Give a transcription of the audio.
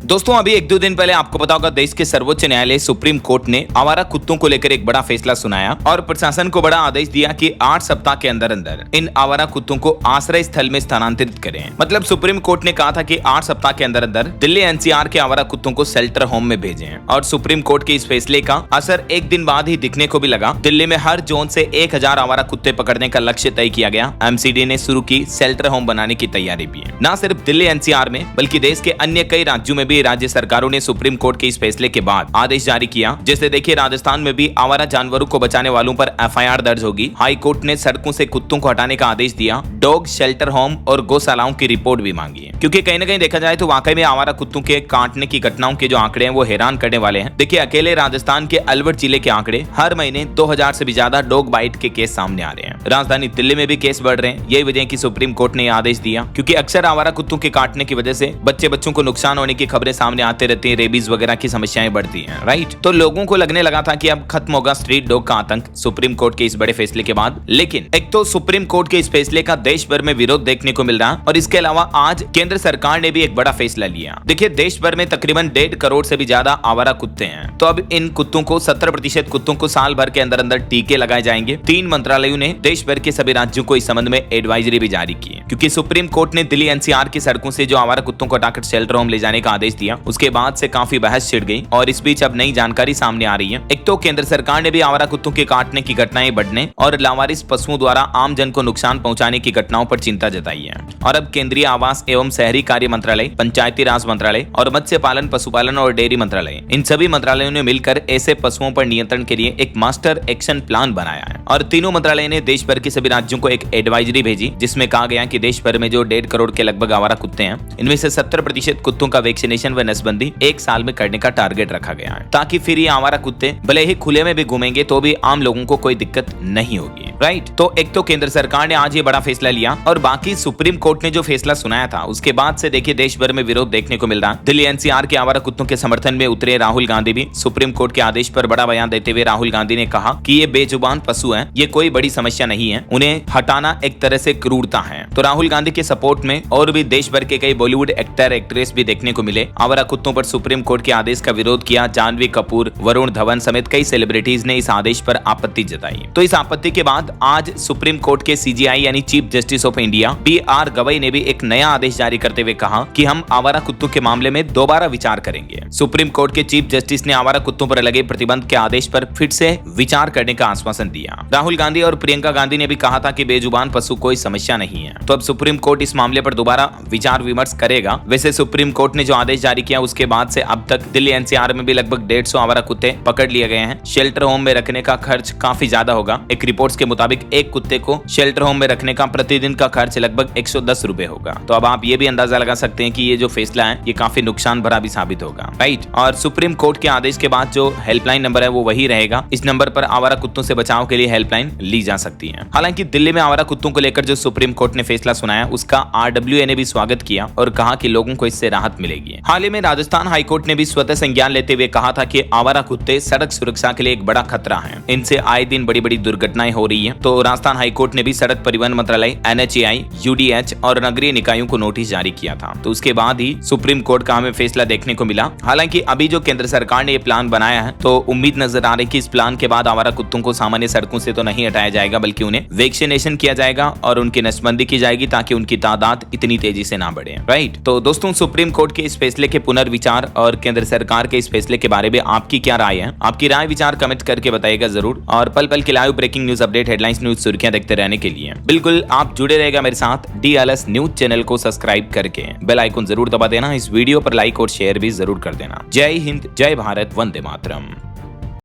दोस्तों अभी एक दो दिन पहले आपको पता होगा देश के सर्वोच्च न्यायालय सुप्रीम कोर्ट ने आवारा कुत्तों को लेकर एक बड़ा फैसला सुनाया और प्रशासन को बड़ा आदेश दिया कि 8 सप्ताह के अंदर अंदर इन आवारा कुत्तों को आश्रय स्थल में स्थानांतरित करें। मतलब सुप्रीम कोर्ट ने कहा था कि 8 सप्ताह के अंदर अंदर दिल्ली एनसीआर के आवारा कुत्तों को शेल्टर होम में भेजें और सुप्रीम कोर्ट के इस फैसले का असर एक दिन बाद ही दिखने को भी लगा। दिल्ली में हर जोन से 1000 आवारा कुत्ते पकड़ने का लक्ष्य तय किया गया। एमसीडी ने शुरू की शेल्टर होम बनाने की तैयारी भी है। न सिर्फ दिल्ली एनसीआर में बल्कि देश के अन्य कई राज्यों में भी राज्य सरकारों ने सुप्रीम कोर्ट के इस फैसले के बाद आदेश जारी किया। जैसे देखिए राजस्थान में भी आवारा जानवरों को बचाने वालों पर एफआईआर दर्ज होगी। हाई कोर्ट ने सड़कों से कुत्तों को हटाने का आदेश दिया। डॉग शेल्टर होम और गौशालाओं की रिपोर्ट भी मांगी है, क्योंकि कहीं न कहीं देखा जाए तो वाकई में आवारा कुत्तों के काटने की घटनाओं के जो आंकड़े हैं वो हैरान करने वाले हैं। देखिए अकेले राजस्थान के अलवर जिले के आंकड़े हर महीने 2000 से भी ज्यादा डॉग बाइट के केस सामने आ रहे हैं। राजधानी दिल्ली में भी केस बढ़ रहे हैं। यही वजह की सुप्रीम कोर्ट ने आदेश दिया, क्योंकि अक्सर आवारा कुत्तों के काटने की वजह से बच्चों को नुकसान होने की खबरें सामने आते रहती हैं, रेबीज वगैरह की समस्याएं बढ़ती हैं, राइट। तो लोगों को लगने लगा था कि अब खत्म होगा स्ट्रीट डॉग का आतंक सुप्रीम कोर्ट के इस बड़े फैसले के बाद। लेकिन एक तो सुप्रीम कोर्ट के इस फैसले का देश भर में विरोध देखने को मिल रहा है और इसके अलावा आज केंद्र सरकार ने भी एक बड़ा फैसला लिया। देखिए देश भर में तकरीबन 1.5 करोड़ से भी ज्यादा आवारा कुत्ते हैं, तो अब इन कुत्तों को 70% कुत्तों को साल भर के अंदर अंदर टीके लगाए जाएंगे। 3 मंत्रालयों ने देश भर के सभी राज्यों को इस संबंध में एडवाइजरी भी जारी की है, क्योंकि सुप्रीम कोर्ट ने दिल्ली एनसीआर की सड़कों से जो आवारा कुत्तों को हटाकर शेल्टर होम ले जाने का आदेश दिया, उसके बाद से काफी बहस छिड़ गई और इस बीच अब नई जानकारी सामने आ रही है। एक तो केंद्र सरकार ने भी आवारा कुत्तों के काटने की घटनाएं बढ़ने और लावारिस पशुओं द्वारा आम जन को नुकसान पहुंचाने की घटनाओं पर चिंता जताई है। और अब केंद्रीय आवास एवं शहरी कार्य मंत्रालय, पंचायती राज मंत्रालय और मत्स्य पालन, पशुपालन और डेयरी मंत्रालय, इन सभी मंत्रालयों ने मिलकर ऐसे पशुओं पर नियंत्रण के लिए एक मास्टर एक्शन प्लान बनाया है। और तीनों मंत्रालय ने देश भर के सभी राज्यों को एक एडवाइजरी भेजी, जिसमें कहा गया कि देश भर में जो 1.5 करोड़ के लगभग आवारा कुत्ते हैं, इनमें से 70% कुत्तों का वैक्सीनेशन व नसबंदी 1 साल में करने का टारगेट रखा गया है, ताकि फिर ये आवारा कुत्ते भले ही खुले में भी घूमेंगे तो भी आम लोगों को कोई दिक्कत नहीं होगी, राइट। तो एक तो केंद्र सरकार ने आज ये बड़ा फैसला लिया और बाकी सुप्रीम कोर्ट ने जो फैसला सुनाया था उसके बाद से देखिए देश भर में विरोध देखने को मिल रहा। दिल्ली एनसीआर के आवारा कुत्तों के समर्थन में उतरे राहुल गांधी भी। सुप्रीम कोर्ट के आदेश पर बड़ा बयान देते हुए राहुल गांधी ने कहा कि ये बेजुबान पशु हैं, ये कोई बड़ी समस्या नहीं है, उन्हें हटाना एक तरह से क्रूरता है। तो राहुल गांधी के सपोर्ट में और भी देश भर के कई बॉलीवुड एक्टर एक्ट्रेस भी देखने को मिले। आवारा कुत्तों पर सुप्रीम कोर्ट के आदेश का विरोध किया। जानवी कपूर, वरुण धवन समेत कई सेलिब्रिटीज ने इस आदेश पर आपत्ति जताई। तो इस आपत्ति के बाद आज सुप्रीम कोर्ट के सीजीआई यानी chief justice of India BR Gavai ने भी एक नया आदेश जारी करते हुए कहा कि हम आवारा कुत्तों के मामले में दोबारा विचार करेंगे। सुप्रीम कोर्ट के चीफ जस्टिस ने आवारा कुत्तों पर लगे प्रतिबंध के आदेश पर फिर से विचार करने का आश्वासन दिया। राहुल गांधी और प्रियंका गांधी ने भी कहा था कि बेजुबान पशु कोई समस्या नहीं है। तो अब सुप्रीम कोर्ट इस मामले पर दोबारा विचार विमर्श करेगा। वैसे सुप्रीम कोर्ट ने जो आदेश जारी किया उसके बाद से अब तक दिल्ली एनसीआर में भी लगभग 150 आवारा कुत्ते पकड़ लिए गए हैं। शेल्टर होम में रखने का खर्च काफी ज्यादा होगा। एक रिपोर्ट्स के मुताबिक एक कुत्ते को शेल्टर होम में रखने का प्रतिदिन का खर्च लगभग 110 रुपए होगा। तो अब आप ये भी अंदाजा लगा सकते हैं कि ये जो फैसला है ये काफी नुकसान भरा भी साबित होगा, राइट। और सुप्रीम कोर्ट के आदेश के बाद जो हेल्पलाइन नंबर है वो वही रहेगा। इस नंबर पर आवारा कुत्तों से बचाव के लिए हेल्पलाइन ली जा सकती है। हालांकि दिल्ली में आवारा कुत्तों को लेकर जो सुप्रीम कोर्ट ने फैसला सुनाया उसका RWA ने भी स्वागत किया और कहा कि लोगों को इससे राहत मिलेगी। हाल ही में राजस्थान हाईकोर्ट ने भी स्वतः संज्ञान लेते हुए कहा था कि आवारा कुत्ते सड़क सुरक्षा के लिए एक बड़ा खतरा है। इनसे आए दिन बड़ी बड़ी दुर्घटनाएं हो रही है। तो राजस्थान हाईकोर्ट ने भी सड़क परिवहन मंत्रालय, NHAI, UDH और नगरीय निकायों को नोटिस जारी किया था। तो उसके बाद ही सुप्रीम कोर्ट का हमें फैसला देखने को मिला। हालांकि अभी जो केंद्र सरकार ने ये प्लान बनाया है तो उम्मीद नजर आ रही है कि इस प्लान के बाद आवारा कुत्तों को सामान्य सड़कों से तो नहीं हटाया जाएगा, बल्कि उन्हें वैक्सीनेशन किया जाएगा और उनकी नसबंदी की जाएगी ताकि उनकी तादाद इतनी तेजी से ना बढ़े, राइट। तो दोस्तों सुप्रीम कोर्ट के इस फैसले के पुनर्विचार और केंद्र सरकार के इस फैसले के बारे में आपकी क्या राय है? आपकी राय विचार कमेंट करके बताइएगा जरूर। और पल पल की live breaking news update, headlines, news सुर्खियां देखते रहने के लिए बिल्कुल आप जुड़े रहेगा मेरे साथ DLS न्यूज चैनल को सब्सक्राइब करके बेल आइकन जरूर दबा देना। इस वीडियो पर लाइक और शेयर भी जरूर कर देना। जय हिंद, जय भारत, वंदे मातरम।